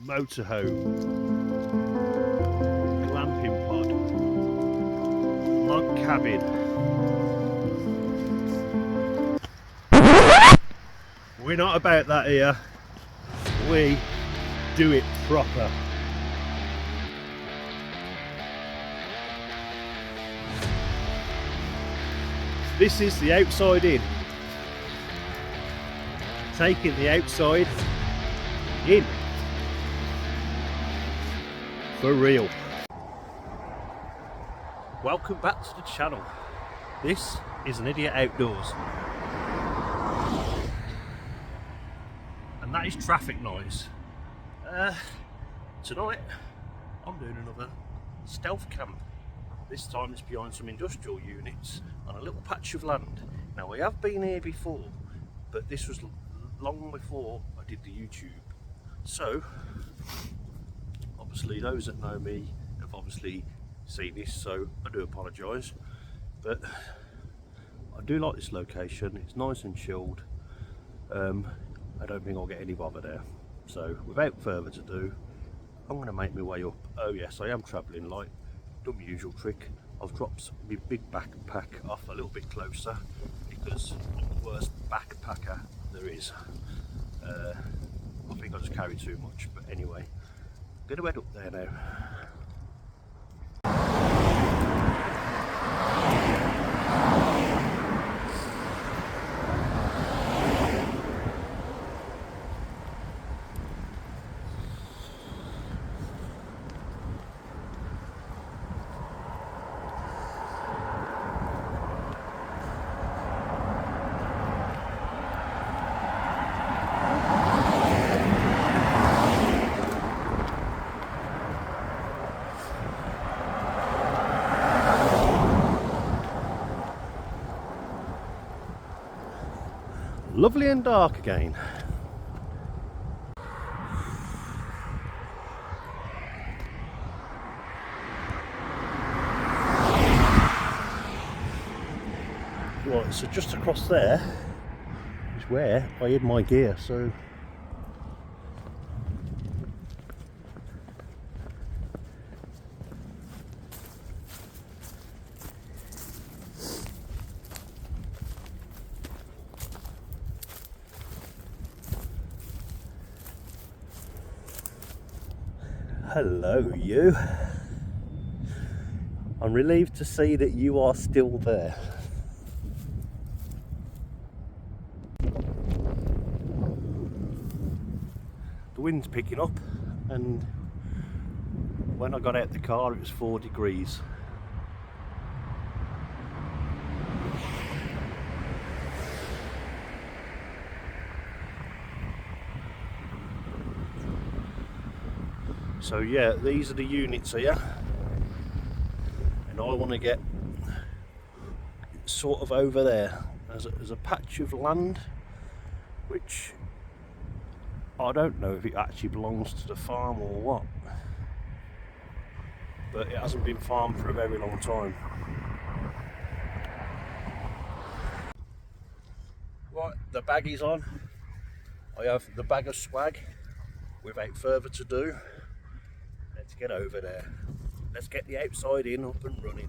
motorhome, glamping pod, log cabin. We're not about that here. We do it proper. This is the outside in. Taking the outside in. For real. Welcome back to the channel. This is An Idiot Outdoors. And that is traffic noise. Tonight I'm doing another stealth camp. This time it's behind some industrial units on a little patch of land. Now we have been here before, but this was long before I did the YouTube. So obviously those that know me have obviously seen this, so I do apologise. But I do like this location, it's nice and chilled. I don't think I'll get any bother there. So without further ado, I'm going to make my way up. Oh yes, I am travelling light. Done my usual trick. I've dropped my big backpack off a little bit closer because I'm the worst backpacker there is. I think I just carry too much, but anyway, I'm going to head up there now. Lovely and dark again. Right, so just across there is where I hid my gear, so hello you. I'm relieved to see that you are still there. The wind's picking up, and when I got out the car it was 4 degrees. So yeah, these are the units here, and I want to get sort of over there. There's a patch of land which I don't know if it actually belongs to the farm or what, but it hasn't been farmed for a very long time. Right, the bag is on. I have the bag of swag. Without further ado, let's get over there. Let's get the outside in up and running.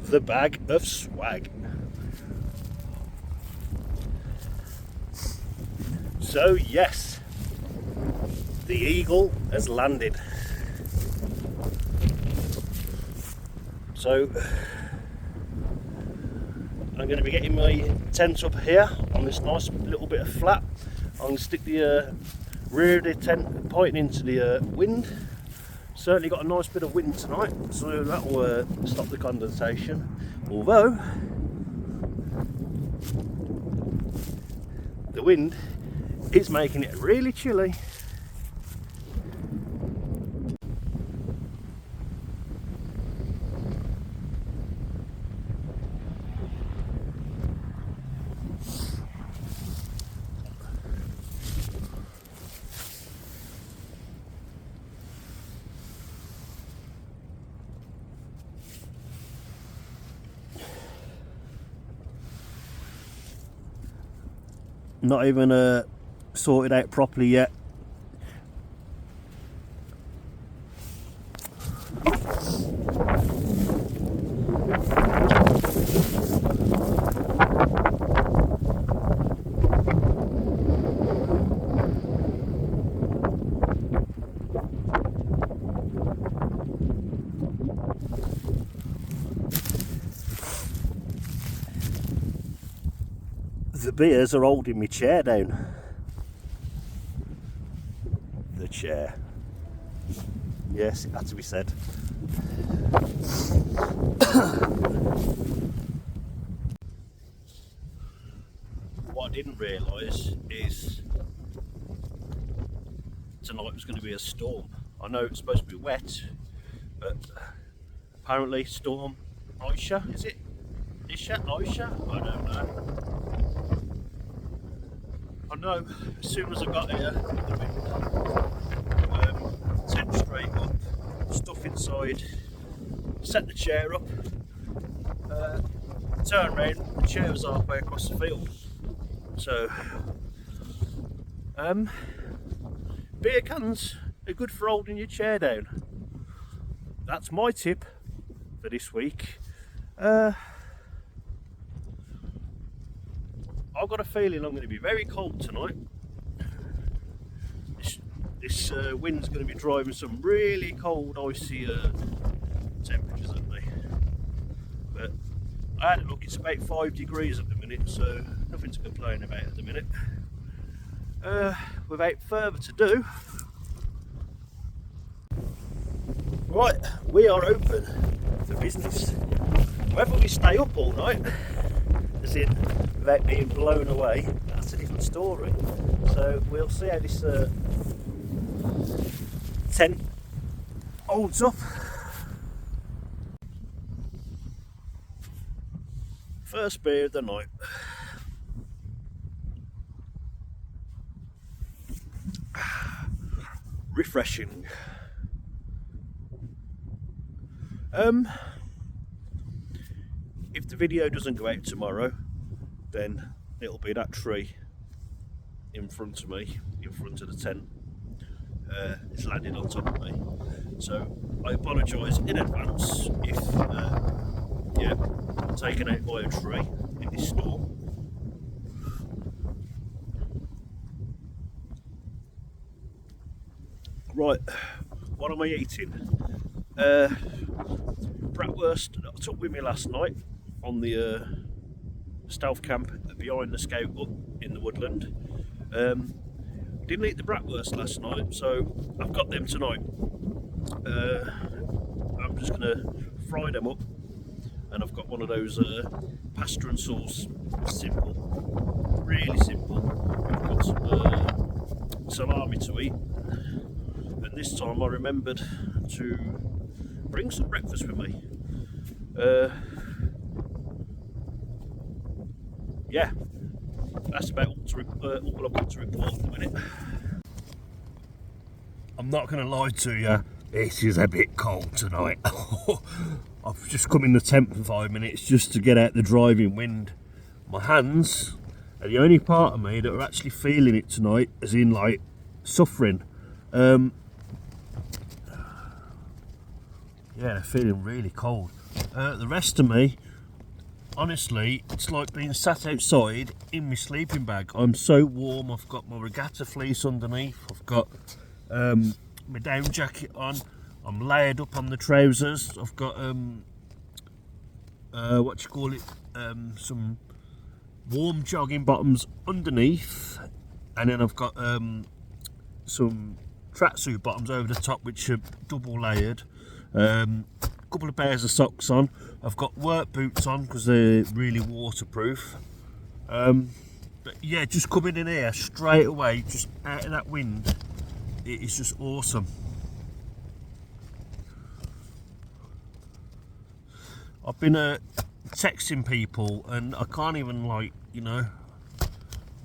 the bag of swag. So yes, the Eagle has landed. So I'm going to be getting my tent up here on this nice little bit of flat. I'm going to stick the rear of the tent pointing into the wind. Certainly got a nice bit of wind tonight, so that will stop the condensation. Although the wind is making it really chilly. Not even sorted out properly yet. The beers are holding my chair down. The chair. Yes, it had to be said. What I didn't realise is tonight was going to be a storm. I know it's supposed to be wet, but apparently storm Aisha, is it? Isha? Aisha? I don't know. I know as soon as I got here, the wind, tent straight up, stuff inside, set the chair up, turn around, the chair was halfway across the field. So, beer cans are good for holding your chair down. That's my tip for this week. I've got a feeling I'm going to be very cold tonight. This wind's going to be driving some really cold, icy temperatures at me. But I had a look, it's about 5 degrees at the minute, so nothing to complain about at the minute. Without further ado, right, we are open for business. Whether we stay up all night, as in without being blown away, that's a different story. So we'll see how this tent holds up. First beer of the night. Refreshing. If the video doesn't go out tomorrow, then it'll be that tree in front of me, in front of the tent. It's landed on top of me. So I apologise in advance if taken out by a tree in this storm. Right, what am I eating? Bratwurst that I took with me last night on the stealth camp behind the scout hut in the woodland. Didn't eat the bratwurst last night, so I've got them tonight. I'm just going to fry them up, and I've got one of those pasta and sauce, simple, really simple. I've got some salami to eat, and this time I remembered to bring some breakfast with me. Yeah, that's about all I've got to report at the minute. I'm not going to lie to you, it is a bit cold tonight. I've just come in the tent for 5 minutes just to get out the driving wind. My hands are the only part of me that are actually feeling it tonight, as in like suffering. Yeah, they're feeling really cold. The rest of me, honestly, it's like being sat outside in my sleeping bag. I'm so warm. I've got my regatta fleece underneath. I've got my down jacket on. I'm layered up on the trousers. I've got some warm jogging bottoms underneath, and then I've got some tracksuit bottoms over the top, which are double layered. Couple of pairs of socks on. I've got work boots on because they're really waterproof. But yeah, just coming in here straight away, just out of that wind, it is just awesome. I've been texting people and I can't even, like, you know,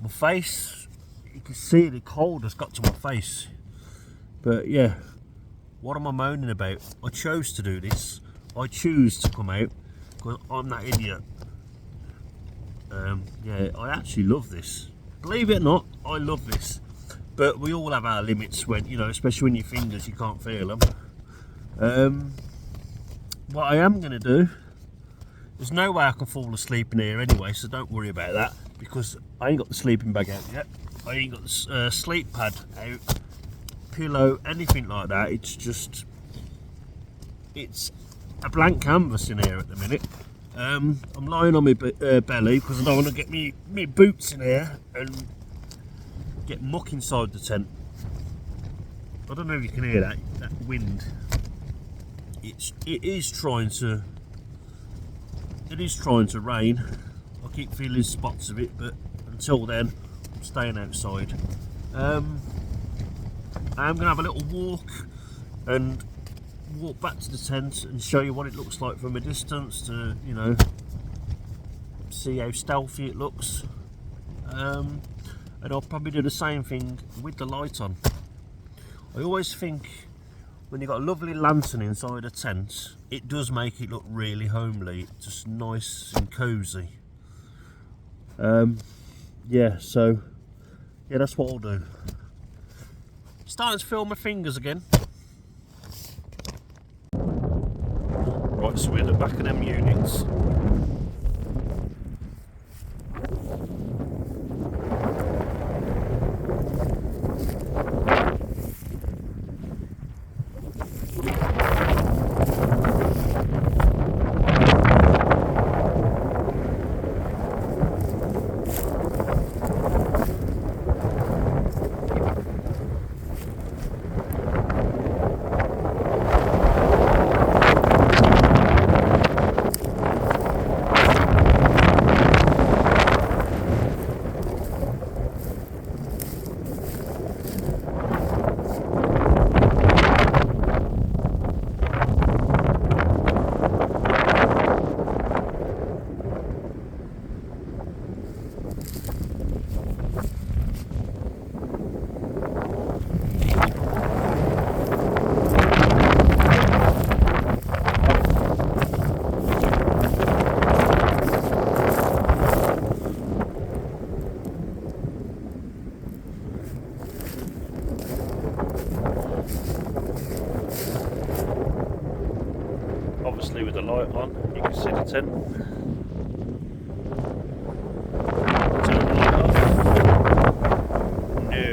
my face, you can see the cold has got to my face. But yeah, what am I moaning about? I chose to do this. I choose to come out because I'm that idiot. Yeah, I actually love this. Believe it or not, I love this. But we all have our limits when, you know, especially when your fingers, you can't feel them. What I am going to do, there's no way I can fall asleep in here anyway, so don't worry about that, because I ain't got the sleeping bag out yet. I ain't got the sleep pad out, pillow, anything like that. It's just, it's a blank canvas in here at the minute. I'm lying on my belly because I don't want to get me boots in here and get muck inside the tent. I don't know if you can hear that wind. It is trying to rain. I keep feeling spots of it, but until then, I'm staying outside. I'm going to have a little walk and walk back to the tent and show you what it looks like from a distance to, you know, see how stealthy it looks. And I'll probably do the same thing with the light on. I always think when you've got a lovely lantern inside a tent, it does make it look really homely, just nice and cosy. Yeah, so yeah, that's what I'll do. Starting to feel my fingers again. Right, so we're at the back of them units. Obviously with the light on, you can see the tent. Turn the light off. No.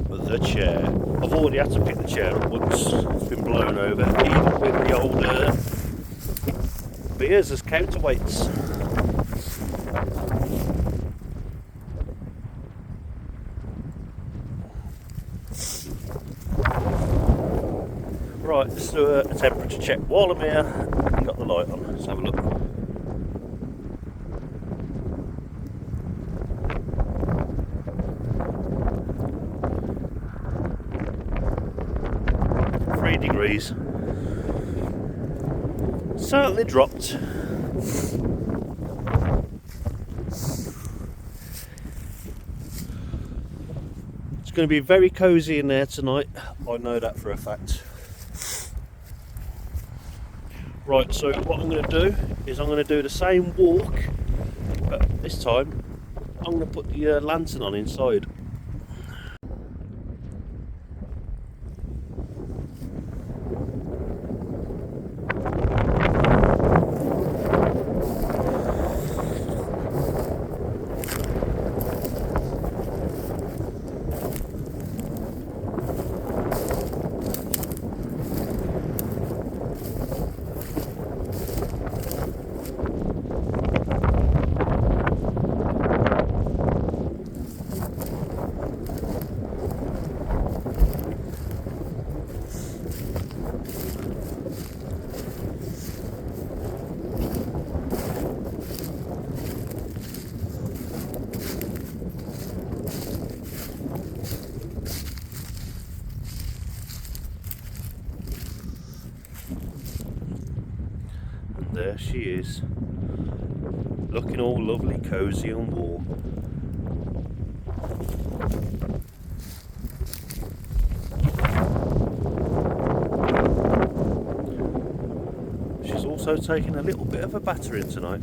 But the chair, I've already had to pick the chair up once. It's been blown over, even with the old beers as counterweights. Right, let's do a temperature check while I'm here. I've got the light on, let's have a look. Degrees. Certainly dropped. It's going to be very cosy in there tonight. I know that for a fact. Right, so what I'm going to do is I'm going to do the same walk, but this time I'm going to put the lantern on inside. And there she is, looking all lovely, cosy and warm. She's also taking a little bit of a battering tonight.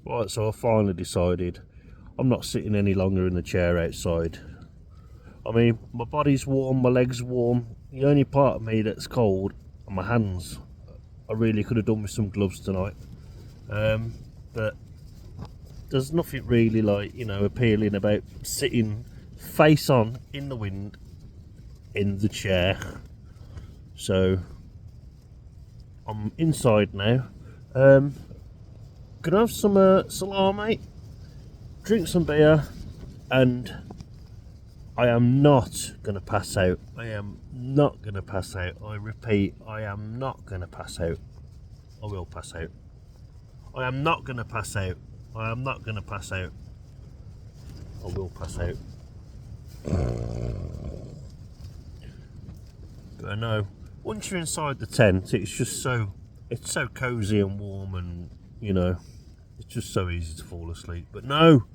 Right, so I finally decided I'm not sitting any longer in the chair outside. I mean, my body's warm, my legs warm. The only part of me that's cold are my hands. I really could have done with some gloves tonight. But there's nothing really, like, you know, appealing about sitting face on in the wind in the chair. So I'm inside now. Gonna have some salami, drink some beer, and I am not gonna pass out. I am not gonna pass out. I repeat, I am not gonna pass out. I will pass out. I am not gonna pass out. I am not gonna pass out. I will pass out. But I know once you're inside the tent, it's so cozy and warm, and you know, it's just so easy to fall asleep. But no,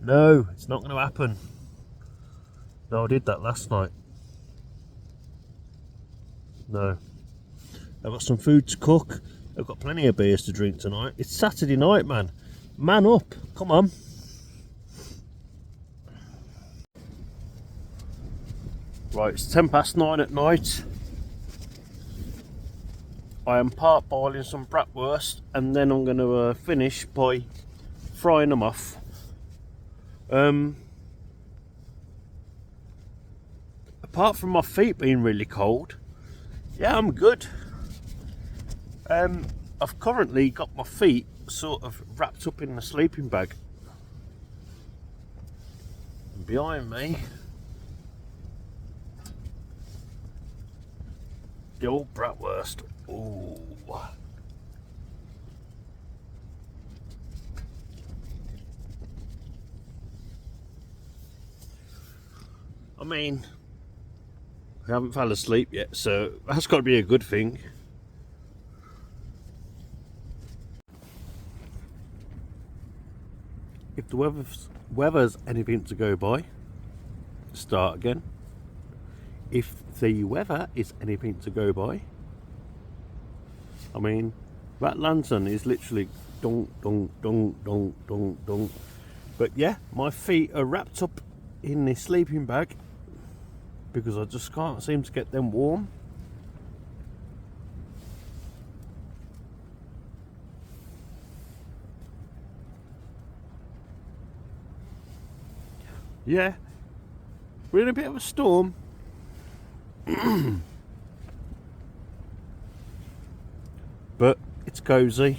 it's not going to happen. No, I did that last night. No, I've got some food to cook. I've got plenty of beers to drink tonight. It's Saturday night, man. Man up, come on. Right, it's 9:10 at night. I am part boiling some bratwurst, and then I'm going to finish by frying them off. Apart from my feet being really cold, yeah, I'm good. I've currently got my feet sort of wrapped up in the sleeping bag. And behind me, the old bratwurst. Ooh. I mean, I haven't fell asleep yet, so that's got to be a good thing. If the weather's anything to go by, start again. If the weather is anything to go by, I mean, that lantern is literally dong, dong, dong, dong, dong, dong. But yeah, my feet are wrapped up in this sleeping bag because I just can't seem to get them warm. Yeah, we're in a bit of a storm. But it's cozy.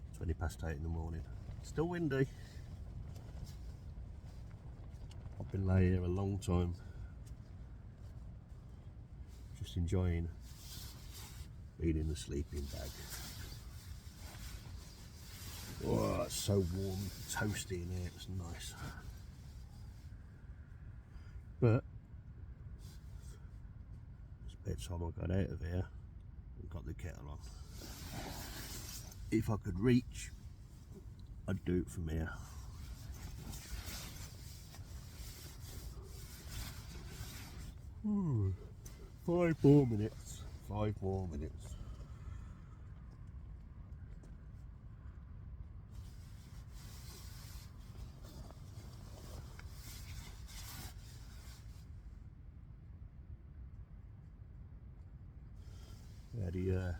It's 8:20 in the morning. Still windy. I've been laying here a long time, just enjoying being in the sleeping bag. Oh, it's so warm, toasty in here, it's nice. But it's bedtime. I got out of here and got the kettle on. If I could reach, I'd do it from here. Ooh, 5 more minutes. 5 more minutes. We had the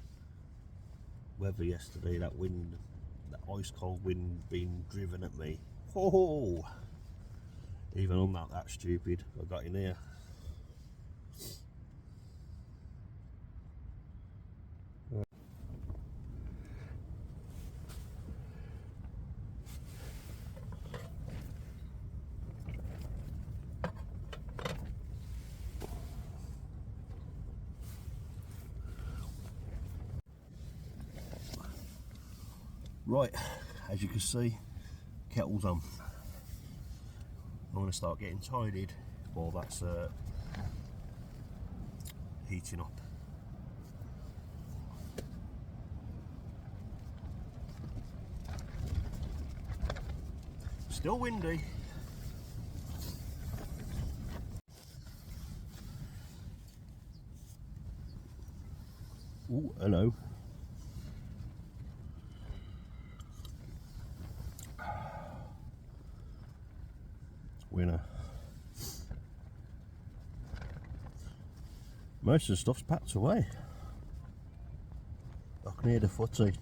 weather yesterday, that wind, that ice cold wind being driven at me. Oh, even I'm not that stupid. I got in here. Right, as you can see, kettle's on. I'm going to start getting tidied while that's heating up. Still windy. Oh, hello. Winner. Most of the stuff's packed away. I can hear the footy.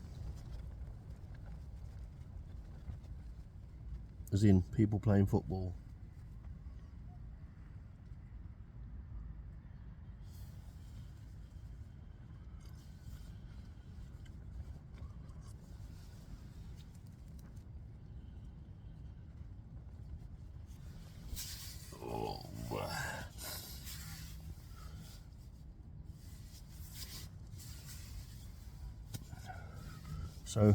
As in people playing football. So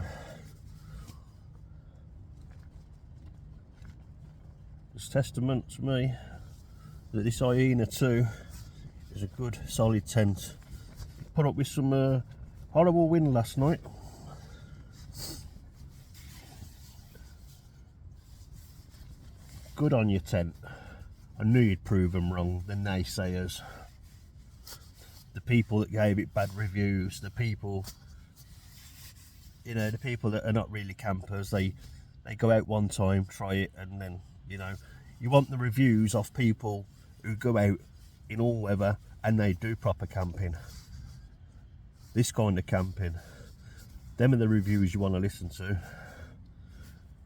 it's testament to me that this Hyena 2 is a good solid tent. Put up with some horrible wind last night. Good on your tent. I knew you'd prove them wrong, the naysayers. The people that gave it bad reviews, the people, you know, the people that are not really campers, they go out one time, try it, and then, you know, you want the reviews of people who go out in all weather and they do proper camping. This kind of camping. Them are the reviews you want to listen to.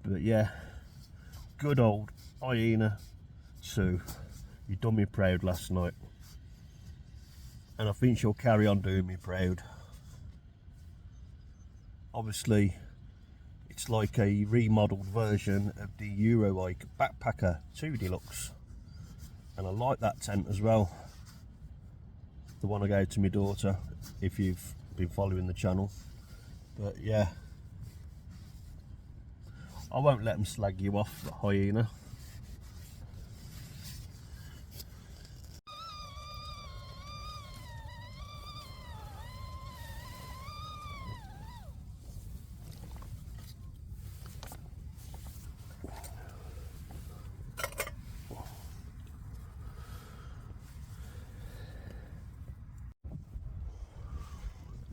But yeah, good old Hyena 2. You done me proud last night. And I think she'll carry on doing me proud. Obviously, it's like a remodeled version of the Eurobike Backpacker 2 Deluxe. And I like that tent as well. The one I gave to my daughter, if you've been following the channel. But yeah, I won't let them slag you off, Hyena.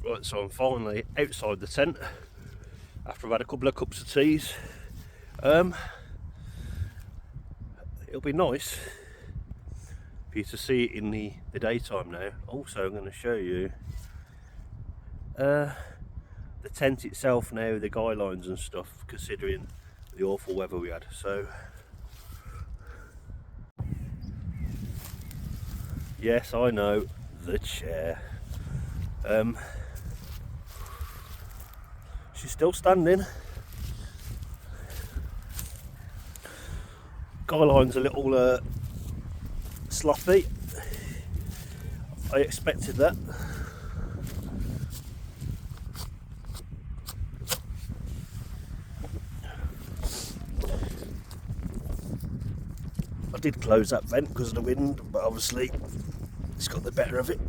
Right, so I'm finally outside the tent after I've had a couple of cups of teas. It'll be nice for you to see it in the daytime now. Also, I'm going to show you the tent itself now, the guy lines and stuff, considering the awful weather we had. So yes, I know, the chair. She's still standing. skyline's a little sloppy. I expected that. I did close that vent because of the wind, but obviously it's got the better of it.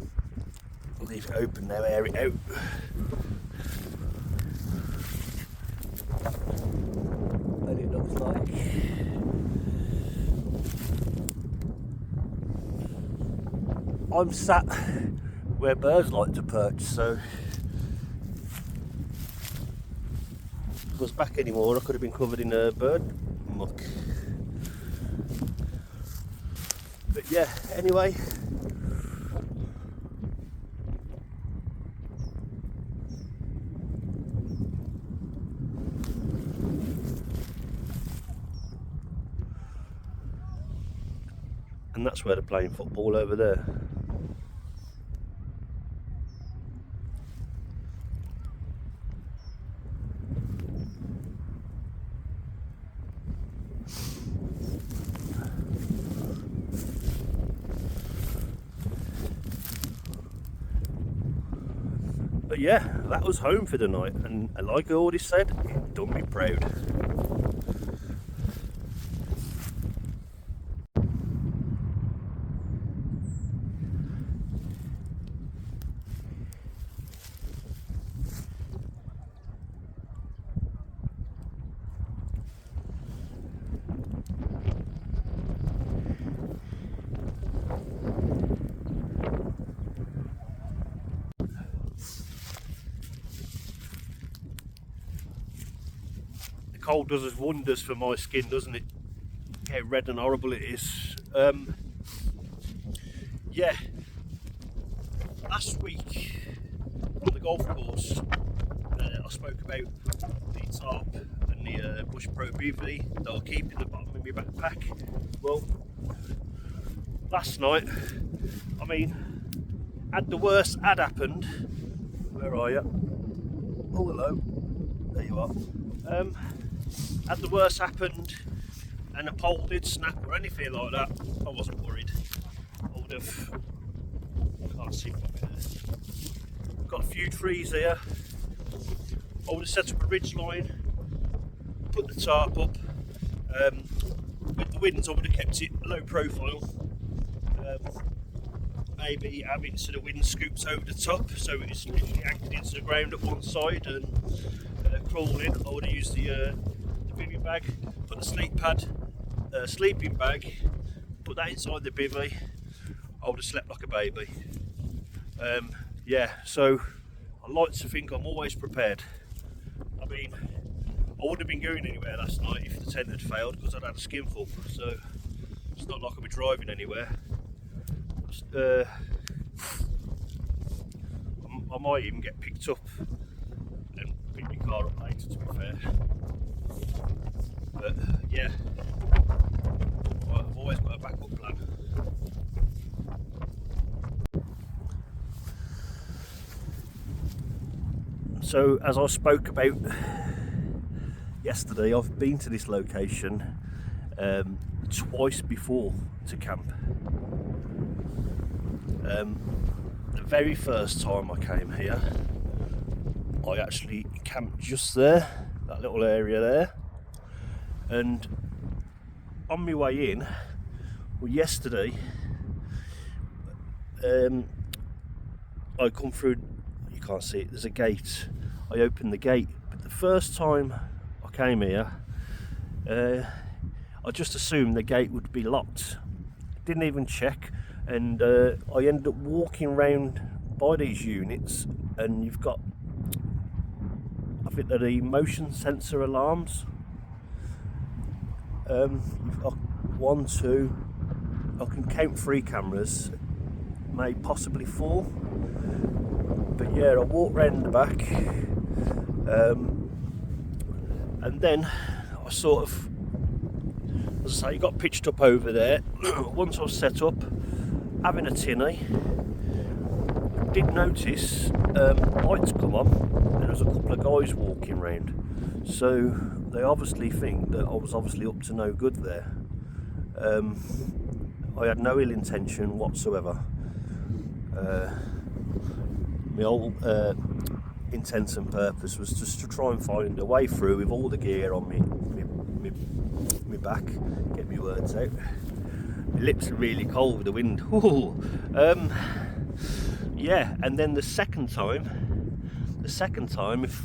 I'll leave it open now, air it out. And it looks like I'm sat where birds like to perch, so if I was back anymore I could have been covered in bird muck. But yeah, anyway, and that's where they're playing football over there. But yeah, that was home for the night, and like I already said, it done me proud. Cold does us wonders for my skin, doesn't it? How red and horrible it is. Yeah, last week on the golf course I spoke about the tarp and the Bush Pro BV that I'll keep in the bottom of my backpack. Well, last night, I mean, had the worst had happened. Where are you? Oh, hello. There you are. Had the worst happened and a pole did snap or anything like that, I wasn't worried. I would have, I can't see what got a few trees here. I would have set up a ridge line, put the tarp up. With the winds I would have kept it low profile. Maybe having so the wind scoops over the top so it's literally anchored into the ground at one side and crawling. I would have used the bivvy bag, put the sleep pad, sleeping bag, put that inside the bivvy. I would have slept like a baby. Yeah, so I like to think I'm always prepared. I mean, I wouldn't have been going anywhere last night if the tent had failed because I'd had a skinful, so it's not like I'd be driving anywhere. I might even get picked up and pick my car up later, to be fair. But yeah, I've always got a backup plan. So as I spoke about yesterday, I've been to this location twice before to camp. The very first time I came here, I actually camped just there, that little area there, and on my way in, well, yesterday, I come through, you can't see it, there's a gate. I opened the gate, but the first time I came here, I just assumed the gate would be locked. Didn't even check, and I ended up walking round by these units, and you've got, I think they're the motion sensor alarms. You've got 1, 2, I can count 3 cameras, maybe possibly 4. But yeah, I walked round the back, and then I sort of, as I say, got pitched up over there. Once I was set up, having a tinny, did notice lights come on, and there was a couple of guys walking around. So they obviously think that I was obviously up to no good there. I had no ill intention whatsoever. My whole intent and purpose was just to try and find a way through with all the gear on me back. Get my words out. My lips are really cold with the wind. Yeah, and then the second time, if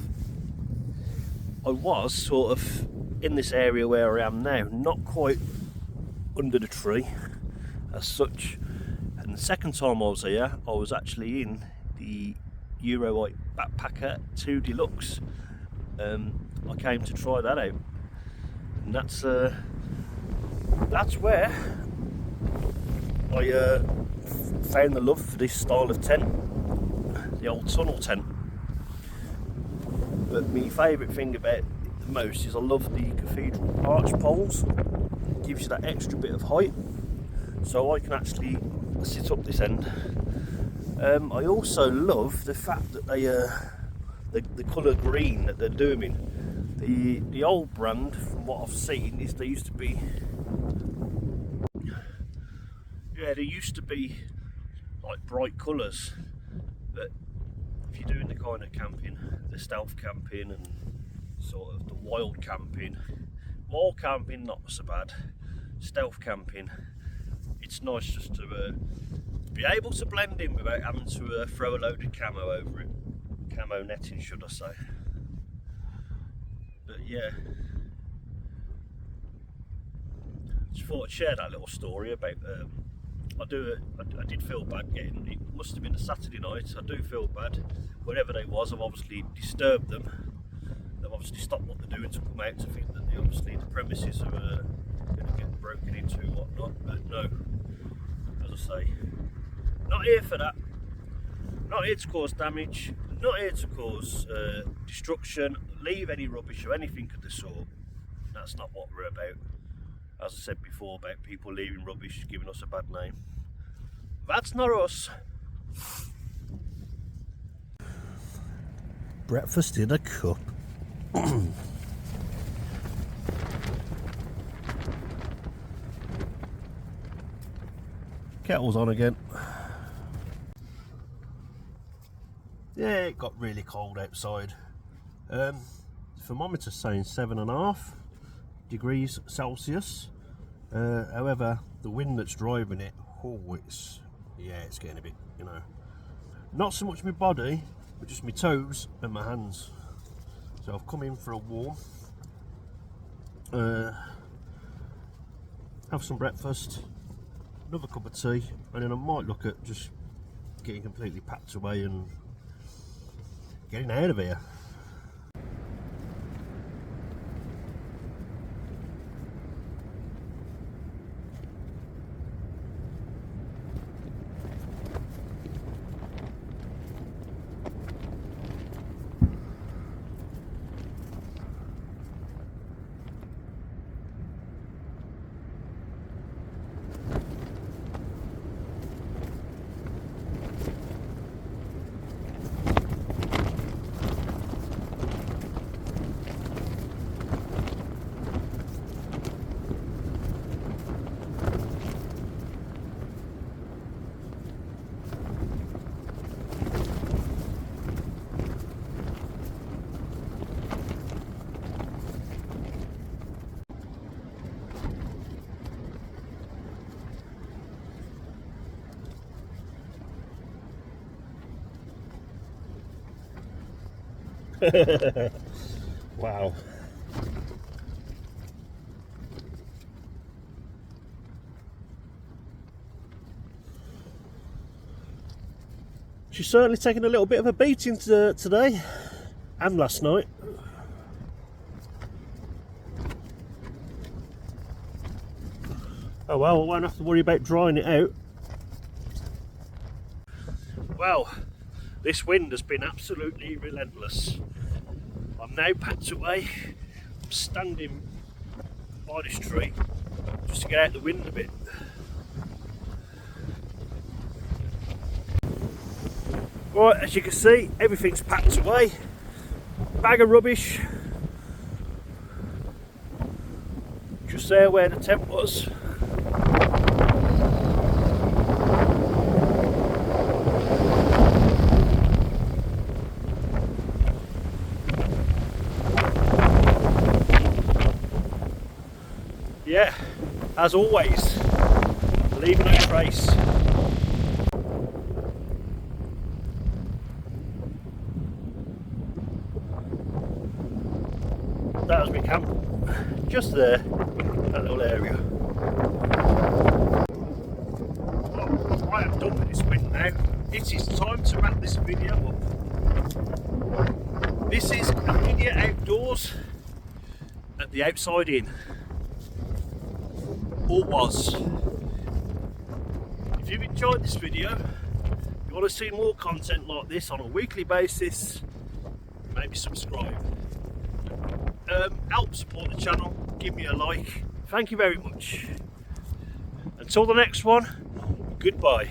I was sort of in this area where I am now, not quite under the tree as such. And the second time I was here, I was actually in the Eurowhite Backpacker 2 Deluxe. I came to try that out, and that's where I found the love for this style of tent, the old tunnel tent. But my favourite thing about it the most is I love the cathedral arch poles. It gives you that extra bit of height, so I can actually sit up this end. I also love the fact that they the colour green that they're doing. The old brand, from what I've seen, is they used to be like bright colours, but if you're doing the kind of camping, the stealth camping and sort of the wild camping not so bad, stealth camping, it's nice just to be able to blend in without having to throw a load of camo over it, camo netting should I say. But yeah, just thought I'd share that little story about I did feel bad getting, it must have been a Saturday night, I do feel bad. Wherever they was, I've obviously disturbed them. They've obviously stopped what they're doing to come out to think that obviously the premises are going to get broken into and whatnot. But no, as I say, not here for that. Not here to cause damage, not here to cause destruction, leave any rubbish or anything of the sort. That's not what we're about. As I said before about people leaving rubbish, giving us a bad name. That's not us. Breakfast in a cup. Kettle's on again. Yeah, it got really cold outside. The thermometer's saying 7.5 degrees Celsius. However, the wind that's driving it, it's getting a bit, not so much my body, but just my toes and my hands. So I've come in for a warm, have some breakfast, another cup of tea, and then I might look at just getting completely packed away and getting out of here. Wow. She's certainly taken a little bit of a beating today and last night. Oh well, I won't have to worry about drying it out. Well, this wind has been absolutely relentless. I'm now packed away. I'm standing by this tree just to get out the wind a bit. Right, as you can see, everything's packed away. Bag of rubbish. Just there where the tent was. yeah, as always, leave no trace. That was my camp, just there, that little area. Well, I am done with this wind now. It is time to wrap this video up. This is Amelia Outdoors at the Outside Inn, or was. If you've enjoyed this video, you want to see more content like this on a weekly basis, maybe subscribe. Help support the channel, give me a like. Thank you very much. Until the next one, goodbye.